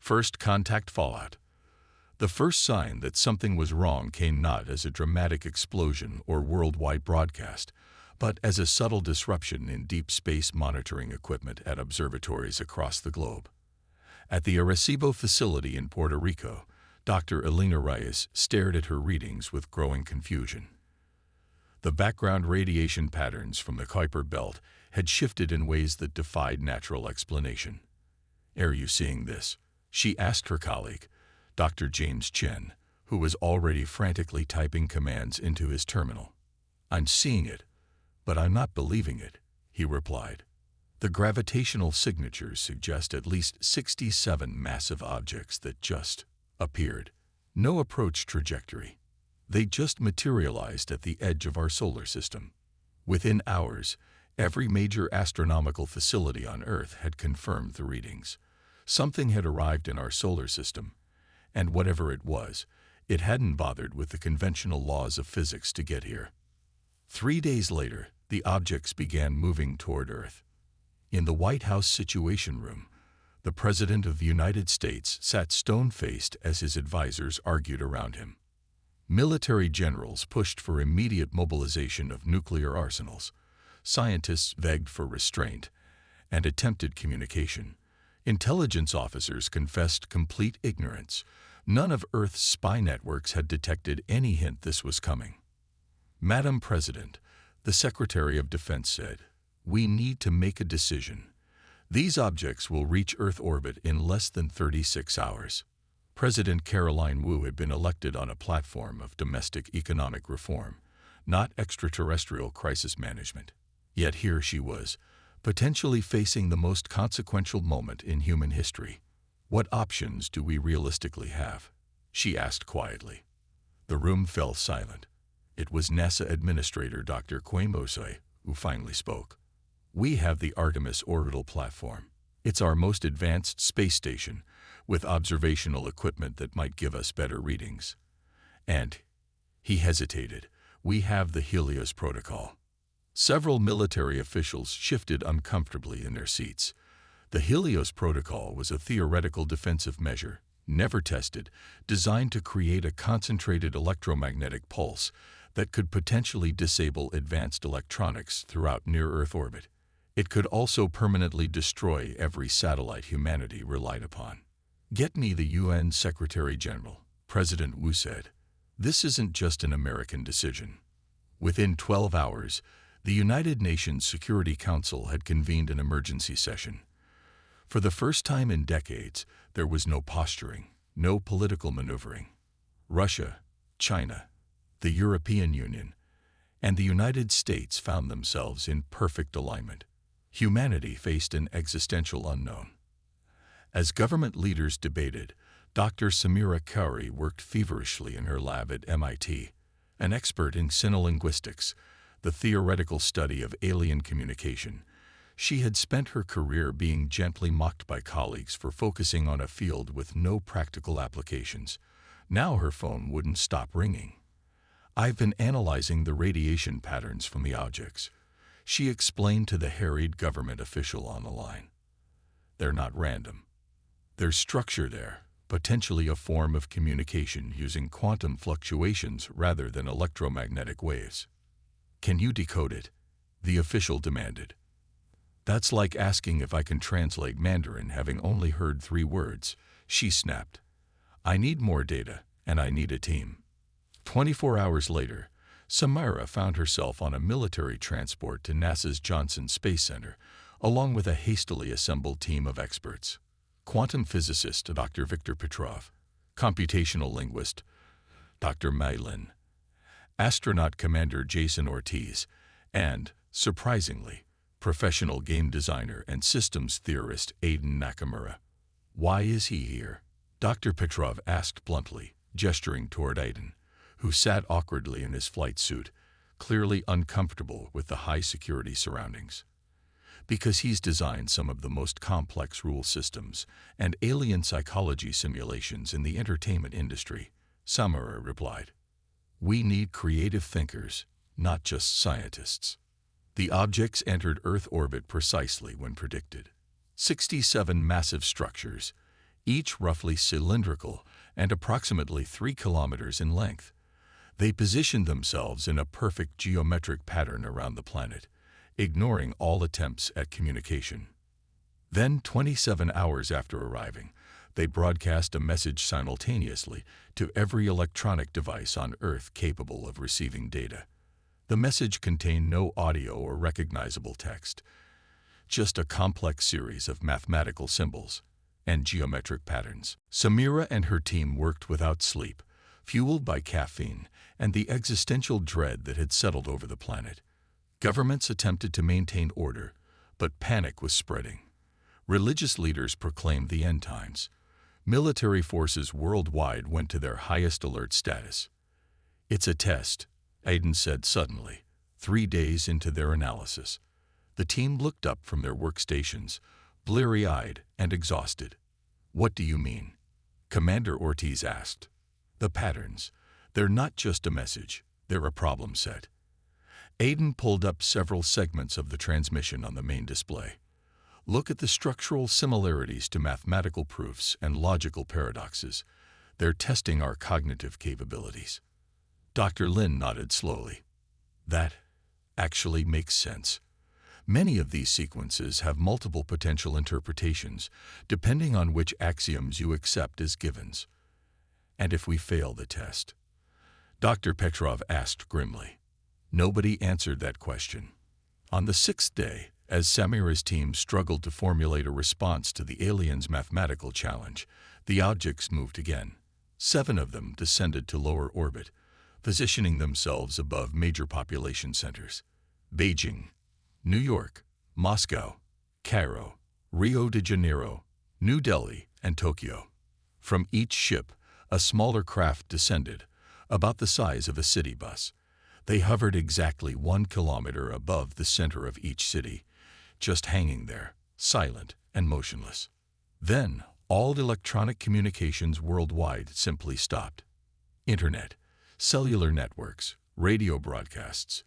First contact fallout. The first sign that something was wrong came not as a dramatic explosion or worldwide broadcast, but as a subtle disruption in deep space monitoring equipment at observatories across the globe. At the Arecibo facility in Puerto Rico, Dr. Elena Reyes stared at her readings with growing confusion. The background radiation patterns from the Kuiper belt had shifted in ways that defied natural explanation. "Are you seeing this?" she asked her colleague, Dr. James Chen, who was already frantically typing commands into his terminal. "I'm seeing it, but I'm not believing it," he replied. "The gravitational signatures suggest at least 67 massive objects that just appeared. No approach trajectory. They just materialized at the edge of our solar system." Within hours, every major astronomical facility on Earth had confirmed the readings. Something had arrived in our solar system, and whatever it was, it hadn't bothered with the conventional laws of physics to get here. 3 days later, the objects began moving toward Earth. In the White House Situation Room, the President of the United States sat stone-faced as his advisors argued around him. Military generals pushed for immediate mobilization of nuclear arsenals. Scientists begged for restraint and attempted communication. Intelligence officers confessed complete ignorance. None of Earth's spy networks had detected any hint this was coming. "Madam President," the Secretary of Defense said, "we need to make a decision. These objects will reach Earth orbit in less than 36 hours. President Caroline Wu had been elected on a platform of domestic economic reform, not extraterrestrial crisis management. Yet here she was, potentially facing the most consequential moment in human history. "What options do we realistically have?" she asked quietly. The room fell silent. It was NASA Administrator Dr. Quaimosai who finally spoke. "We have the Artemis orbital platform. It's our most advanced space station, with observational equipment that might give us better readings. And," he hesitated, "we have the Helios protocol." Several military officials shifted uncomfortably in their seats. The Helios protocol was a theoretical defensive measure, never tested, designed to create a concentrated electromagnetic pulse that could potentially disable advanced electronics throughout near-Earth orbit. It could also permanently destroy every satellite humanity relied upon. "Get me the UN Secretary General," President Wu said. "This isn't just an American decision." Within 12 hours, the United Nations Security Council had convened an emergency session. For the first time in decades, there was no posturing, no political maneuvering. Russia, China, the European Union, and the United States found themselves in perfect alignment. Humanity faced an existential unknown. As government leaders debated, Dr. Samira Kauri worked feverishly in her lab at MIT, an expert in xenolinguistics, the theoretical study of alien communication. She had spent her career being gently mocked by colleagues for focusing on a field with no practical applications. Now her phone wouldn't stop ringing. "I've been analyzing the radiation patterns from the objects," she explained to the harried government official on the line. "They're not random. There's structure there, potentially a form of communication using quantum fluctuations rather than electromagnetic waves." "Can you decode it?" the official demanded. "That's like asking if I can translate Mandarin having only heard 3 words, she snapped. "I need more data, and I need a team." 24 hours later, Samira found herself on a military transport to NASA's Johnson Space Center, along with a hastily assembled team of experts. Quantum physicist Dr. Viktor Petrov, computational linguist Dr. Mai Lin, astronaut commander Jason Ortiz, and, surprisingly, professional game designer and systems theorist Aidan Nakamura. "Why is he here?" Dr. Petrov asked bluntly, gesturing toward Aidan, who sat awkwardly in his flight suit, clearly uncomfortable with the high-security surroundings. "Because he's designed some of the most complex rule systems and alien psychology simulations in the entertainment industry," Samura replied. "We need creative thinkers, not just scientists." The objects entered Earth orbit precisely when predicted. 67 massive structures, each roughly cylindrical and approximately 3 kilometers in length. They positioned themselves in a perfect geometric pattern around the planet, ignoring all attempts at communication. Then, 27 hours after arriving, they broadcast a message simultaneously to every electronic device on Earth capable of receiving data. The message contained no audio or recognizable text, just a complex series of mathematical symbols and geometric patterns. Samira and her team worked without sleep, fueled by caffeine and the existential dread that had settled over the planet. Governments attempted to maintain order, but panic was spreading. Religious leaders proclaimed the end times. Military forces worldwide went to their highest alert status. "It's a test," Aiden said suddenly, 3 days into their analysis. The team looked up from their workstations, bleary-eyed and exhausted. "What do you mean?" Commander Ortiz asked. "The patterns. They're not just a message, they're a problem set." Aiden pulled up several segments of the transmission on the main display. "Look at the structural similarities to mathematical proofs and logical paradoxes. They're testing our cognitive capabilities." Dr. Lin nodded slowly. "That actually makes sense. Many of these sequences have multiple potential interpretations, depending on which axioms you accept as givens. And if we fail the test?" Dr. Petrov asked grimly. Nobody answered that question. On the 6th day, as Samira's team struggled to formulate a response to the aliens' mathematical challenge, the objects moved again. 7 of them descended to lower orbit, positioning themselves above major population centers: Beijing, New York, Moscow, Cairo, Rio de Janeiro, New Delhi, and Tokyo. From each ship, a smaller craft descended, about the size of a city bus. They hovered exactly 1 kilometer above the center of each city, just hanging there, silent and motionless. Then, all electronic communications worldwide simply stopped. Internet, cellular networks, radio broadcasts,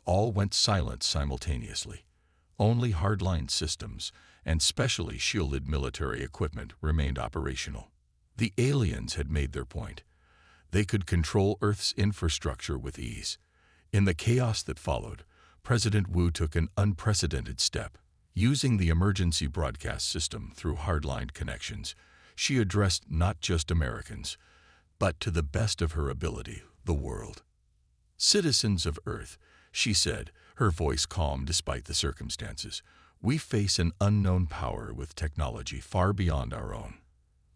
all went silent simultaneously. Only hardline systems and specially shielded military equipment remained operational. The aliens had made their point. They could control Earth's infrastructure with ease. In the chaos that followed, President Wu took an unprecedented step. Using the emergency broadcast system through hardline connections, she addressed not just Americans, but to the best of her ability, the world. "Citizens of Earth," she said, her voice calm despite the circumstances, "we face an unknown power with technology far beyond our own.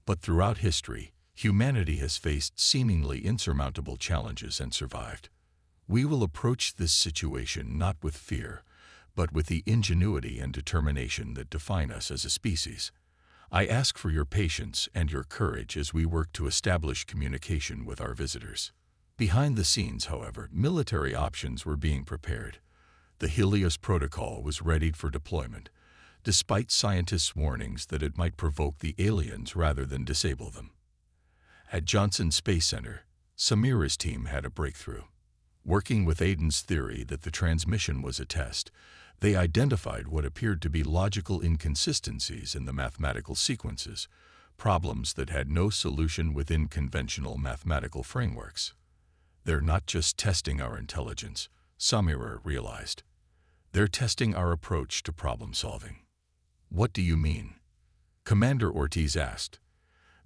But throughout history, humanity has faced seemingly insurmountable challenges and survived. We will approach this situation not with fear, but with the ingenuity and determination that define us as a species. I ask for your patience and your courage as we work to establish communication with our visitors." Behind the scenes, however, military options were being prepared. The Helios Protocol was readied for deployment, despite scientists' warnings that it might provoke the aliens rather than disable them. At Johnson Space Center, Samira's team had a breakthrough. Working with Aiden's theory that the transmission was a test, they identified what appeared to be logical inconsistencies in the mathematical sequences, problems that had no solution within conventional mathematical frameworks. "They're not just testing our intelligence," Samira realized. "They're testing our approach to problem solving." "What do you mean?" Commander Ortiz asked.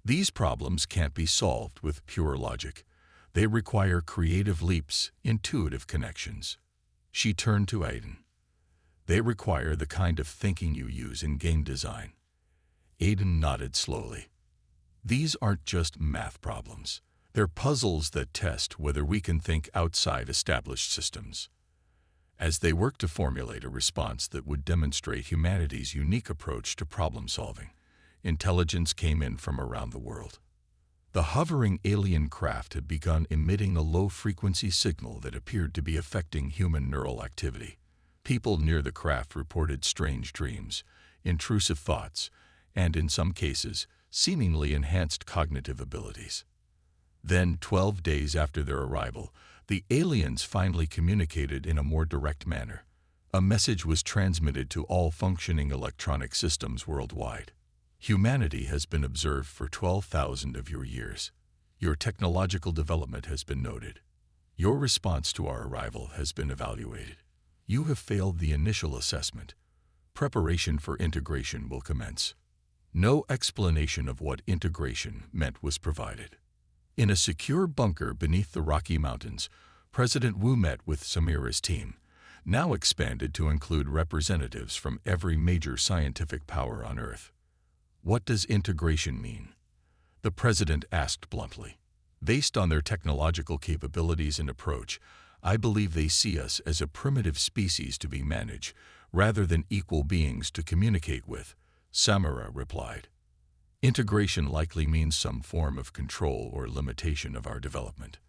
"These problems can't be solved with pure logic. They require creative leaps, intuitive connections." She turned to Aiden. "They require the kind of thinking you use in game design." Aiden nodded slowly. "These aren't just math problems. They're puzzles that test whether we can think outside established systems." As they worked to formulate a response that would demonstrate humanity's unique approach to problem solving, intelligence came in from around the world. The hovering alien craft had begun emitting a low-frequency signal that appeared to be affecting human neural activity. People near the craft reported strange dreams, intrusive thoughts, and, in some cases, seemingly enhanced cognitive abilities. Then, 12 days after their arrival, the aliens finally communicated in a more direct manner. A message was transmitted to all functioning electronic systems worldwide. Humanity has been observed for 12,000 of your years. Your technological development has been noted. Your response to our arrival has been evaluated. You have failed the initial assessment. Preparation for integration will commence. No explanation of what integration meant was provided. In a secure bunker beneath the Rocky Mountains, President Wu met with Samira's team, now expanded to include representatives from every major scientific power on Earth. What does integration mean? The president asked bluntly. Based on their technological capabilities and approach, I believe they see us as a primitive species to be managed, rather than equal beings to communicate with, Samira replied. Integration likely means some form of control or limitation of our development.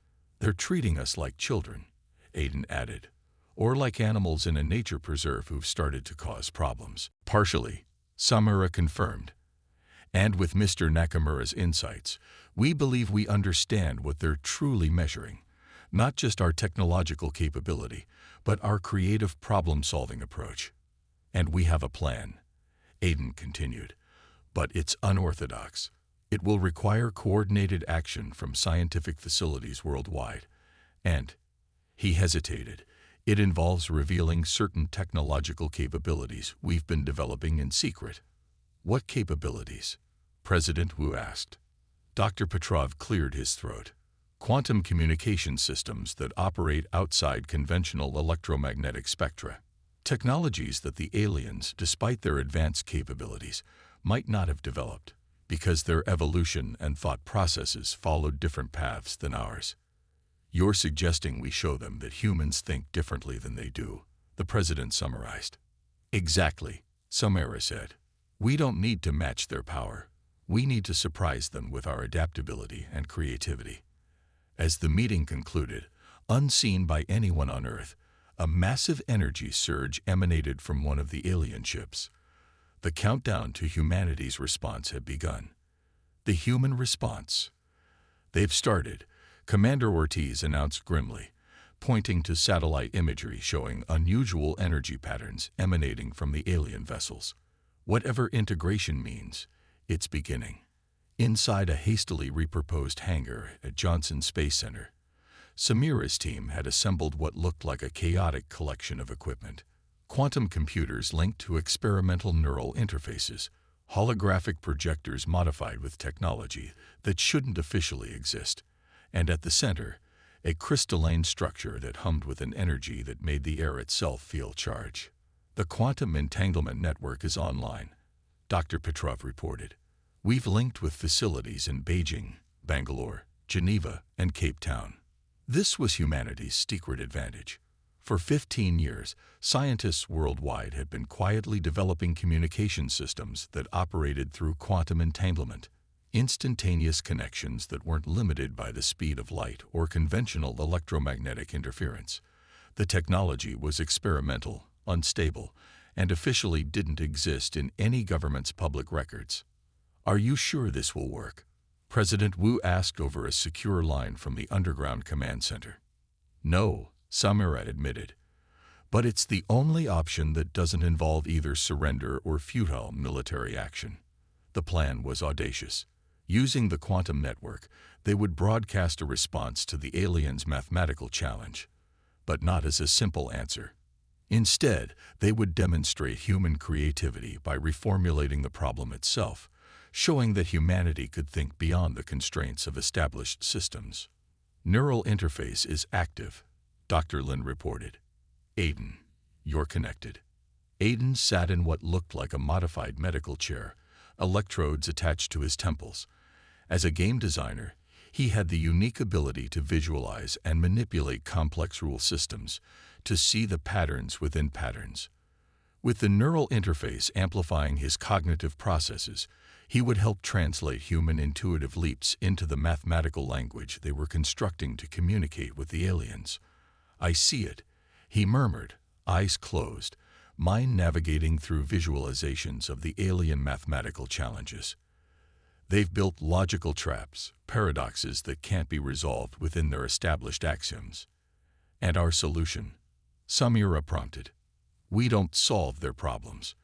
They're treating us like children, Aiden added, or like animals in a nature preserve who've started to cause problems. Partially, Samira confirmed. And with Mr. Nakamura's insights, we believe we understand what they're truly measuring, not just our technological capability, but our creative problem-solving approach. And we have a plan, Aiden continued, but it's unorthodox. It will require coordinated action from scientific facilities worldwide. And, he hesitated, it involves revealing certain technological capabilities we've been developing in secret. What capabilities? President Wu asked. Dr. Petrov cleared his throat. Quantum communication systems that operate outside conventional electromagnetic spectra. Technologies that the aliens, despite their advanced capabilities, might not have developed, because their evolution and thought processes followed different paths than ours. You're suggesting we show them that humans think differently than they do, the president summarized. Exactly, Samira said. We don't need to match their power. We need to surprise them with our adaptability and creativity. As the meeting concluded, unseen by anyone on Earth, a massive energy surge emanated from one of the alien ships. The countdown to humanity's response had begun. The human response. They've started, Commander Ortiz announced grimly, pointing to satellite imagery showing unusual energy patterns emanating from the alien vessels. Whatever integration means, it's beginning. Inside a hastily repurposed hangar at Johnson Space Center, Samira's team had assembled what looked like a chaotic collection of equipment. Quantum computers linked to experimental neural interfaces, holographic projectors modified with technology that shouldn't officially exist, and at the center, a crystalline structure that hummed with an energy that made the air itself feel charged. The quantum entanglement network is online, Dr. Petrov reported. We've linked with facilities in Beijing, Bangalore, Geneva, and Cape Town. This was humanity's secret advantage. For 15 years, scientists worldwide had been quietly developing communication systems that operated through quantum entanglement, instantaneous connections that weren't limited by the speed of light or conventional electromagnetic interference. The technology was experimental, unstable, and officially didn't exist in any government's public records. Are you sure this will work? President Wu asked over a secure line from the underground command center. No, Samira admitted. But it's the only option that doesn't involve either surrender or futile military action. The plan was audacious. Using the quantum network, they would broadcast a response to the aliens' mathematical challenge, but not as a simple answer. Instead, they would demonstrate human creativity by reformulating the problem itself, showing that humanity could think beyond the constraints of established systems. Neural interface is active, Dr. Lin reported. Aiden, you're connected. Aiden sat in what looked like a modified medical chair, electrodes attached to his temples. As a game designer, he had the unique ability to visualize and manipulate complex rule systems, to see the patterns within patterns. With the neural interface amplifying his cognitive processes, he would help translate human intuitive leaps into the mathematical language they were constructing to communicate with the aliens. I see it, he murmured, eyes closed, mind navigating through visualizations of the alien mathematical challenges. They've built logical traps, paradoxes that can't be resolved within their established axioms. And our solution? Samira prompted. We don't solve their problems.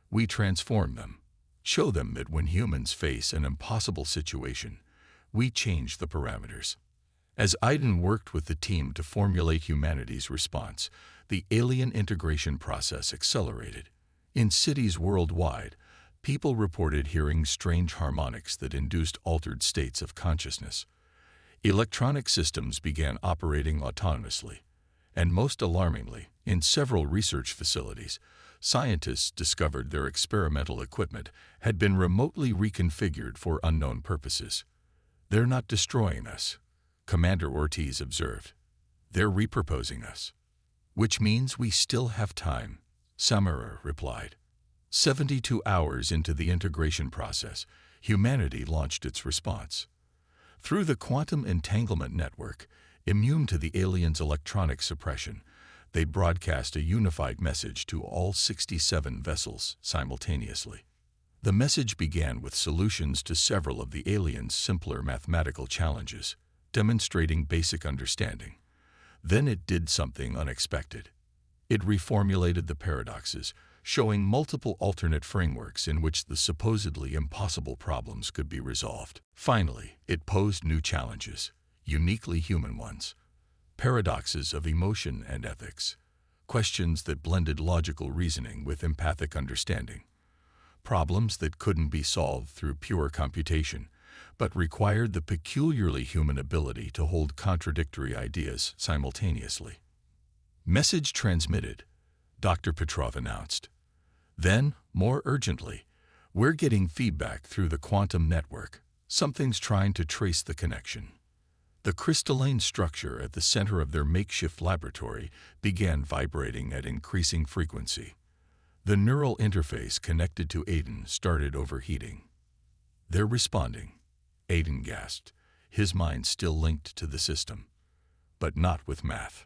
We transform them. Show them that when humans face an impossible situation, we change the parameters. As Aiden worked with the team to formulate humanity's response, the alien integration process accelerated. In cities worldwide, people reported hearing strange harmonics that induced altered states of consciousness. Electronic systems began operating autonomously, and most alarmingly, in several research facilities, scientists discovered their experimental equipment had been remotely reconfigured for unknown purposes. "They're not destroying us," Commander Ortiz observed. "They're repurposing us." "Which means we still have time," Samara replied. 72 hours into the integration process, humanity launched its response. Through the quantum entanglement network, immune to the aliens' electronic suppression, they broadcast a unified message to all 67 vessels simultaneously. The message began with solutions to several of the aliens' simpler mathematical challenges, demonstrating basic understanding. Then it did something unexpected. It reformulated the paradoxes, showing multiple alternate frameworks in which the supposedly impossible problems could be resolved. Finally, it posed new challenges, uniquely human ones. Paradoxes of emotion and ethics, questions that blended logical reasoning with empathic understanding. Problems that couldn't be solved through pure computation, but required the peculiarly human ability to hold contradictory ideas simultaneously. "Message transmitted," Dr. Petrov announced. Then, more urgently, "We're getting feedback through the quantum network. Something's trying to trace the connection." The crystalline structure at the center of their makeshift laboratory began vibrating at increasing frequency. The neural interface connected to Aiden started overheating. "They're responding," Aiden gasped, his mind still linked to the system. "But not with math.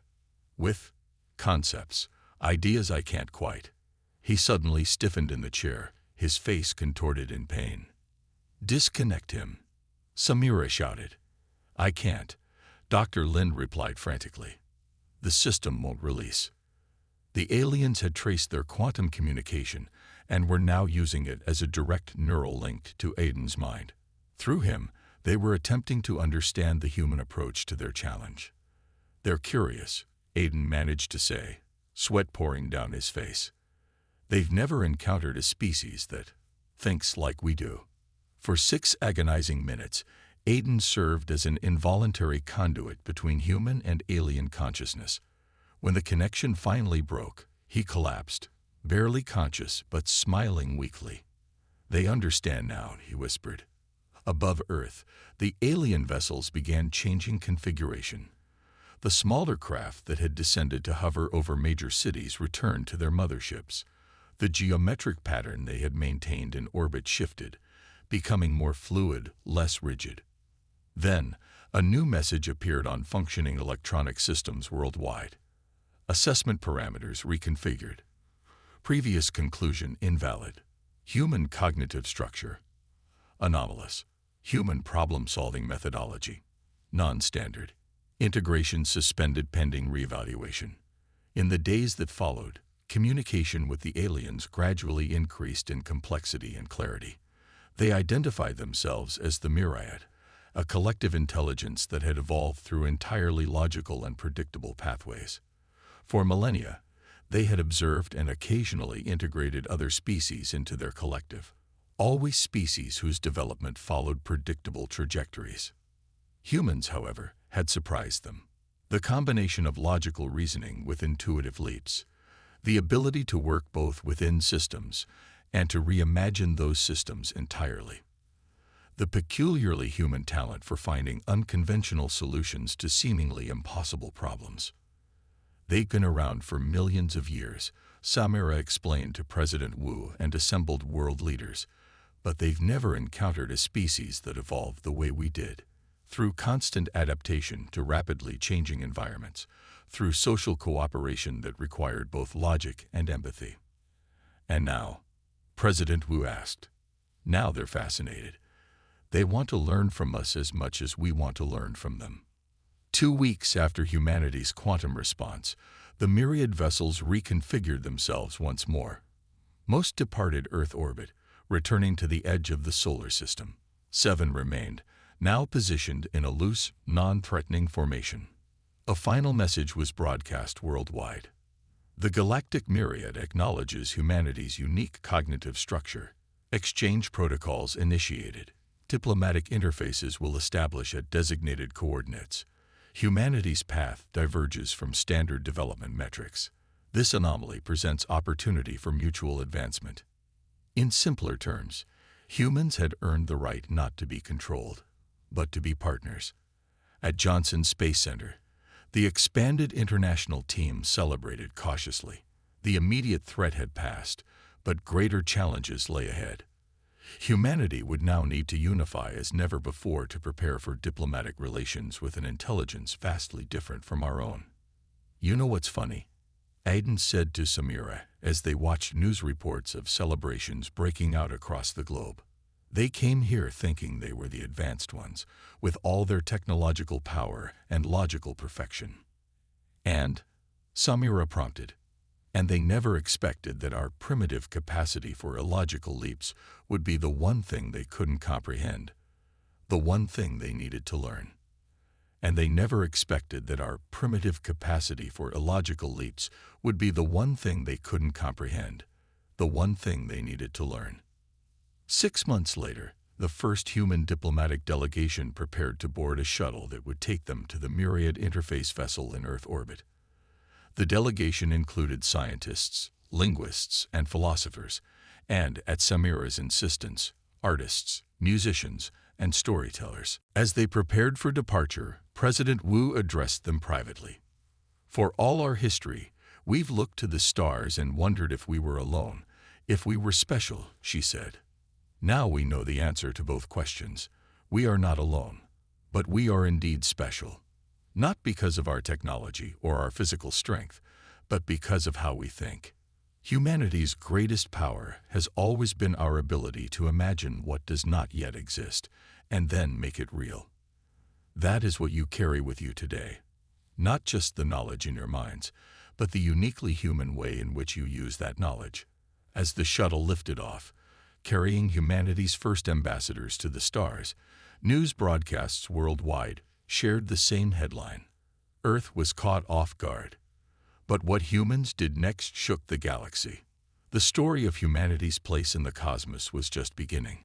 With concepts, ideas I can't quite." He suddenly stiffened in the chair, his face contorted in pain. "Disconnect him," Samira shouted. "I can't," Dr. Lind replied frantically. "The system won't release." The aliens had traced their quantum communication and were now using it as a direct neural link to Aiden's mind. Through him, they were attempting to understand the human approach to their challenge. "They're curious," Aiden managed to say, sweat pouring down his face. "They've never encountered a species that thinks like we do." For 6 agonizing minutes, Aiden served as an involuntary conduit between human and alien consciousness. When the connection finally broke, he collapsed, barely conscious but smiling weakly. "They understand now," he whispered. Above Earth, the alien vessels began changing configuration. The smaller craft that had descended to hover over major cities returned to their motherships. The geometric pattern they had maintained in orbit shifted, becoming more fluid, less rigid. Then, a new message appeared on functioning electronic systems worldwide. Assessment parameters reconfigured. Previous conclusion invalid. Human cognitive structure anomalous. Human problem-solving methodology non-standard. Integration suspended pending reevaluation. In the days that followed, communication with the aliens gradually increased in complexity and clarity. They identified themselves as the Myriad, a collective intelligence that had evolved through entirely logical and predictable pathways. For millennia, they had observed and occasionally integrated other species into their collective, always species whose development followed predictable trajectories. Humans, however, had surprised them. The combination of logical reasoning with intuitive leaps, the ability to work both within systems and to reimagine those systems entirely. The peculiarly human talent for finding unconventional solutions to seemingly impossible problems. "They've been around for millions of years," Samira explained to President Wu and assembled world leaders, "but they've never encountered a species that evolved the way we did. Through constant adaptation to rapidly changing environments, through social cooperation that required both logic and empathy." "And now?" President Wu asked. "Now they're fascinated. They want to learn from us as much as we want to learn from them." 2 weeks after humanity's quantum response, the myriad vessels reconfigured themselves once more. Most departed Earth orbit, returning to the edge of the solar system. 7 remained, now positioned in a loose, non-threatening formation. A final message was broadcast worldwide. The Galactic Myriad acknowledges humanity's unique cognitive structure. Exchange protocols initiated. Diplomatic interfaces will establish at designated coordinates. Humanity's path diverges from standard development metrics. This anomaly presents opportunity for mutual advancement. In simpler terms, humans had earned the right not to be controlled, but to be partners. At Johnson Space Center, the expanded international team celebrated cautiously. The immediate threat had passed, but greater challenges lay ahead. Humanity would now need to unify as never before to prepare for diplomatic relations with an intelligence vastly different from our own. "You know what's funny?" Aiden said to Samira as they watched news reports of celebrations breaking out across the globe. "They came here thinking they were the advanced ones, with all their technological power and logical perfection." "And?" Samira prompted. "And they never expected that our primitive capacity for illogical leaps would be the one thing they couldn't comprehend, the one thing they needed to learn. And they never expected that our primitive capacity for illogical leaps would be the one thing they couldn't comprehend, the one thing they needed to learn." 6 months later, the first human diplomatic delegation prepared to board a shuttle that would take them to the Myriad interface vessel in Earth orbit. The delegation included scientists, linguists, and philosophers, and, at Samira's insistence, artists, musicians, and storytellers. As they prepared for departure, President Wu addressed them privately. "For all our history, we've looked to the stars and wondered if we were alone, if we were special," she said. "Now we know the answer to both questions. We are not alone, but we are indeed special. Not because of our technology or our physical strength, but because of how we think. Humanity's greatest power has always been our ability to imagine what does not yet exist, and then make it real. That is what you carry with you today. Not just the knowledge in your minds, but the uniquely human way in which you use that knowledge." As the shuttle lifted off, carrying humanity's first ambassadors to the stars, news broadcasts worldwide shared the same headline: "Earth was caught off guard. But what humans did next shook the galaxy." The story of humanity's place in the cosmos was just beginning.